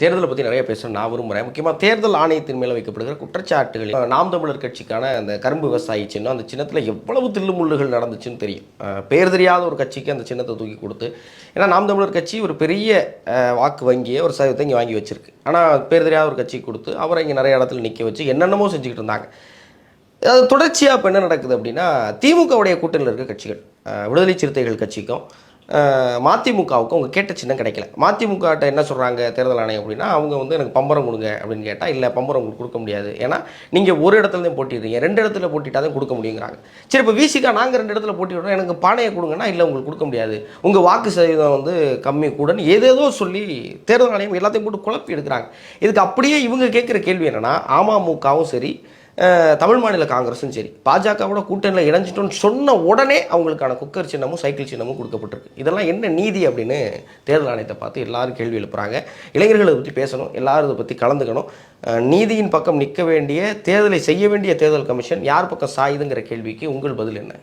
தேர்தலை பற்றி நிறைய பேசணும் நான் விரும்புகிறேன். முக்கியமாக தேர்தல் ஆணையத்தின் மேலே வைக்கப்படுகிற குற்றச்சாட்டுகள், நாம் தமிழர் கட்சிக்கான அந்த கரும்பு விவசாயி சின்னம், அந்த சின்னத்தில் எவ்வளவு தில்லுமுள்ளுகள் நடந்துச்சுன்னு தெரியும். பேர் தெரியாத ஒரு கட்சிக்கு அந்த சின்னத்தை தூக்கி கொடுத்து, ஏன்னா நாம் தமிழர் கட்சி ஒரு பெரிய வாக்கு வங்கியை ஒரு சதவீதத்தை இங்கே வாங்கி வச்சிருக்கு. ஆனால் பேர் தெரியாத ஒரு கட்சிக்கு கொடுத்து அவரை இங்கே நிறைய இடத்துல நிற்க வச்சு என்னென்னமோ செஞ்சுக்கிட்டு இருந்தாங்க. அது தொடர்ச்சியாக இப்போ என்ன நடக்குது அப்படின்னா, திமுகவுடைய கூட்டணியில் இருக்க கட்சிகள், விடுதலை சிறுத்தைகள் கட்சிக்கும் மதிமுகவுக்கும் அவங்க கேட்ட சின்னம் கிடைக்கல. மதிமுகட்ட என்ன சொல்கிறாங்க தேர்தல் ஆணையம் அப்படின்னா, அவங்க வந்து எனக்கு பம்பரம் கொடுங்க அப்படின்னு கேட்டால், இல்லை பம்பரம் உங்களுக்கு கொடுக்க முடியாது, ஏன்னா நீங்கள் ஒரு இடத்துல தான் போட்டிடுறீங்க, 2 இடத்துல போட்டிட்டா தான் கொடுக்க முடியுங்கிறாங்க. சரி, இப்போ விசிகா நாங்கள் 2 இடத்துல போட்டிடுறோம், எனக்கு பானையை கொடுங்கன்னா, இல்லை உங்களுக்கு கொடுக்க முடியாது, உங்கள் வாக்கு சதவீதம் வந்து கம்மி கூடன்னு ஏதேதோ சொல்லி தேர்தல் ஆணையம் எல்லாத்தையும் போட்டு குழப்பி எடுக்கிறாங்க. இதுக்கு அப்படியே இவங்க கேட்குற கேள்வி என்னென்னா, அமமுகவும் சரி தமிழ் மாநில காங்கிரஸும் சரி பாஜகவோட கூட்டணியில் இணைஞ்சிட்டோன்னு சொன்ன உடனே அவங்களுக்கான குக்கர் சின்னமும் சைக்கிள் சின்னமும் கொடுக்கப்பட்டிருக்கு. இதெல்லாம் என்ன நீதி அப்படின்னு தேர்தல் ஆணையத்தை பார்த்து எல்லாரும் கேள்வி எழுப்புறாங்க. இளைஞர்களை பற்றி பேசணும், எல்லாரும் இதை பற்றி கலந்துக்கணும். நீதியின் பக்கம் நிற்க வேண்டிய, தேர்தலை செய்ய வேண்டிய தேர்தல் கமிஷன் யார் பக்கம் சாயுதுங்கிற கேள்விக்கு உங்கள் பதில் என்ன?